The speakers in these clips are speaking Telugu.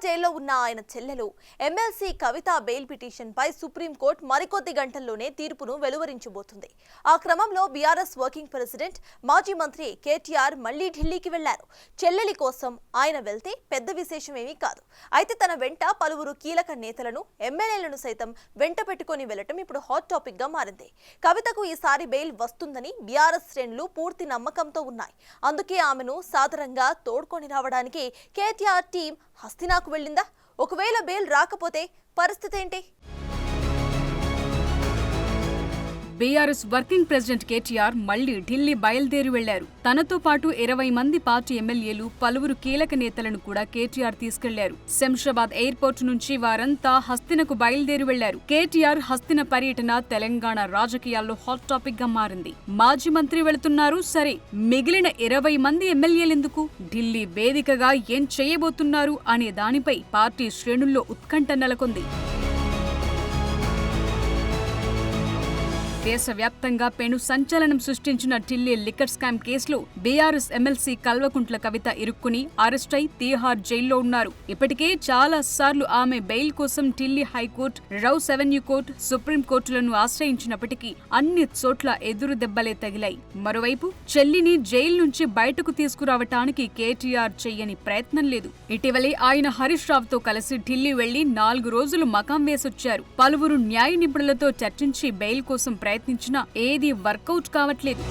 జైల్లో ఉన్న ఆయన చెల్లెలు ఎమ్మెల్సీ కవిత బెయిల్ పిటిషన్ పై సుప్రీంకోర్టు మరికొద్ది గంటల్లోనే తీర్పును వెలువరించబోతుంది. ఆ క్రమంలో బీఆర్ఎస్ వర్కింగ్ ప్రెసిడెంట్ మాజీ మంత్రి కేటీఆర్ మళ్లీ ఢిల్లీకి వెళ్లారు. చెల్లెలి కోసం ఆయన వెళ్తే పెద్ద విశేషమేమీ కాదు. అయితే తన వెంట పలువురు కీలక నేతలను, ఎమ్మెల్యేలను సైతం వెంట పెట్టుకుని వెళ్లటం ఇప్పుడు హాట్ టాపిక్ గా మారింది. కవితకు ఈసారి బెయిల్ వస్తుందని బీఆర్ఎస్ శ్రేణులు పూర్తి నమ్మకంతో ఉన్నాయి. అందుకే ఆమెను సాదరంగా తోడ్కొని రావడానికి కేటీఆర్ టీం హస్తినాకు వెళ్ళిందా? ఒకవేళ బెయిల్ రాకపోతే పరిస్థితి ఏంటి? బీఆర్ఎస్ వర్కింగ్ ప్రెసిడెంట్ కేటీఆర్ మళ్లీ ఢిల్లీ బయలుదేరి వెళ్లారు. తనతో పాటు 20 మంది పార్టీ ఎమ్మెల్యేలు, పలువురు కీలక నేతలను కూడా కేటీఆర్ తీసుకెళ్లారు. శంషాబాద్ ఎయిర్పోర్ట్ నుంచి వారంతా హస్తినకు బయలుదేరి వెళ్లారు. కేటీఆర్ హస్తిన పర్యటన తెలంగాణ రాజకీయాల్లో హాట్ టాపిక్ గా మారింది. మాజీ మంత్రి వెళుతున్నారు సరే, మిగిలిన 20 మంది ఎమ్మెల్యేలెందుకు? ఢిల్లీ వేదికగా ఏం చేయబోతున్నారు అనే దానిపై పార్టీ శ్రేణుల్లో ఉత్కంఠ నెలకొంది. దేశవ్యాప్తంగా పెను సంచలనం సృష్టించిన ఢిల్లీ లిక్కర్ స్కామ్ కేసులో బీఆర్ఎస్ ఎమ్మెల్సీ కల్వకుంట్ల కవిత ఇరుక్కుని అరెస్టై తీహార్ జైల్లో ఉన్నారు. ఇప్పటికే చాలా సార్లు ఆమె బెయిల్ కోసం Delhi high court, Rouse Avenue court, సుప్రీంకోర్టులను ఆశ్రయించినప్పటికీ అన్ని చోట్ల ఎదురు దెబ్బలే తగిలాయి. మరోవైపు చెల్లిని జైలు నుంచి బయటకు తీసుకురావటానికి కేటీఆర్ చెయ్యని ప్రయత్నం లేదు. ఇటీవలే ఆయన హరీష్ రావుతో కలిసి ఢిల్లీ వెళ్లి 4 రోజులు మకాం వేసొచ్చారు. పలువురు న్యాయ నిపుణులతో చర్చించి బెయిల్ కోసం ప్రయత్నించినా ఏదీ వర్కౌట్ కావట్లేదు.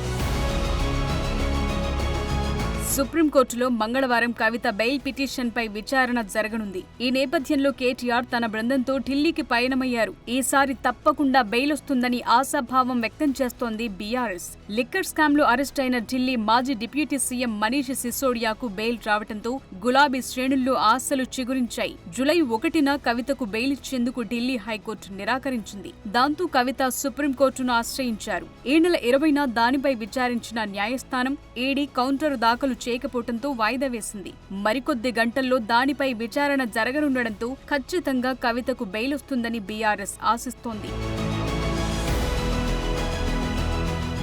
సుప్రీంకోర్టులో మంగళవారం కవిత బెయిల్ పిటిషన్ పై విచారణ జరగనుంది. ఈ నేపథ్యంలో కేటీఆర్ తన బృందంతో ఢిల్లీకి పయనమయ్యారు. ఈసారి తప్పకుండా బెయిల్ వస్తుందని ఆశాభావం వ్యక్తం చేస్తోంది బీఆర్ఎస్. లిక్కర్ స్కామ్ లో అరెస్ట్ అయిన ఢిల్లీ మాజీ డిప్యూటీ సీఎం మనీష్ సిసోడియాకు బెయిల్ రావడంతో గులాబీ శ్రేణుల్లో ఆశలు చిగురించాయి. జూలై 1న కవితకు బెయిల్ ఇచ్చేందుకు ఢిల్లీ హైకోర్టు నిరాకరించింది. దాంతో కవిత సుప్రీంకోర్టును ఆశ్రయించారు. ఈ నెల 20న దానిపై విచారించిన న్యాయస్థానం ఈడీ కౌంటర్ దాఖలు చేయకపోవడంతో వాయిదా వేసింది. మరికొద్ది గంటల్లో దానిపై విచారణ జరగనుండడంతో ఖచ్చితంగా కవితకు బెయిల్ వస్తుందని బీఆర్ఎస్ ఆశిస్తోంది.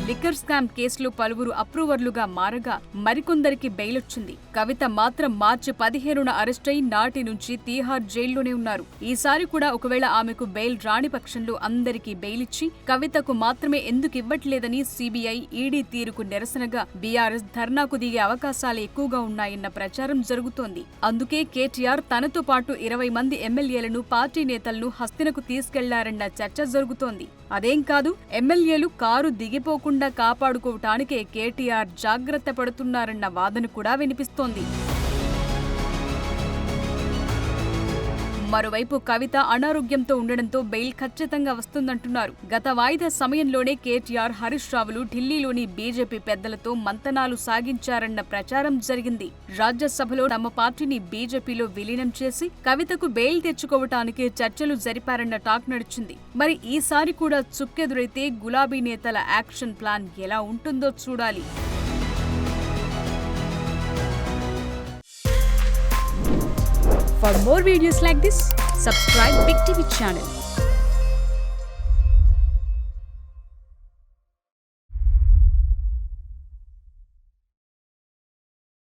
లిక్కర్ స్కామ్ కేసులో పలువురు అప్రూవర్లుగా మారగా మరికొందరికి బెయిల్ వచ్చింది. కవిత మాత్రం మార్చి 15న అరెస్టై నాటి నుంచి తీహార్ జైల్లోనే ఉన్నారు. ఈసారి కూడా ఒకవేళ ఆమెకు బెయిల్ రాని పక్షంలో అందరికీ బెయిల్ ఇచ్చి కవితకు మాత్రమే ఎందుకు ఇవ్వట్లేదని సీబీఐ, ఈడీ తీరుకు నిరసనగా బీఆర్ఎస్ ధర్నాకు దిగే అవకాశాలు ఎక్కువగా ఉన్నాయన్న ప్రచారం జరుగుతోంది. అందుకే కేటీఆర్ తనతో పాటు 20 మంది ఎమ్మెల్యేలను, పార్టీ నేతలను హస్తినకు తీసుకెళ్లారన్న చర్చ జరుగుతోంది. అదేం కాదు, ఎమ్మెల్యేలు కారు దిగిపోకుండా కాపాడుకోవటానికే కేటీఆర్ జాగ్రత్త పడుతున్నారన్న వాదన కూడా వినిపిస్తోంది. మరోవైపు కవిత అనారోగ్యంతో ఉండడంతో బెయిల్ ఖచ్చితంగా వస్తుందంటున్నారు. గత వాయిదా సమయంలోనే కేటీఆర్, హరీష్ రావులు ఢిల్లీలోని బీజేపీ పెద్దలతో మంతనాలు సాగించారన్న ప్రచారం జరిగింది. రాజ్యసభలో తమ పార్టీని బీజేపీలో విలీనం చేసి కవితకు బెయిల్ తెచ్చుకోవటానికి చర్చలు జరిపారన్న టాక్ నడిచింది. మరి ఈసారి కూడా చుక్కెదురైతే గులాబీ నేతల యాక్షన్ ప్లాన్ ఎలా ఉంటుందో చూడాలి. For more videos like this, subscribe Big TV channel.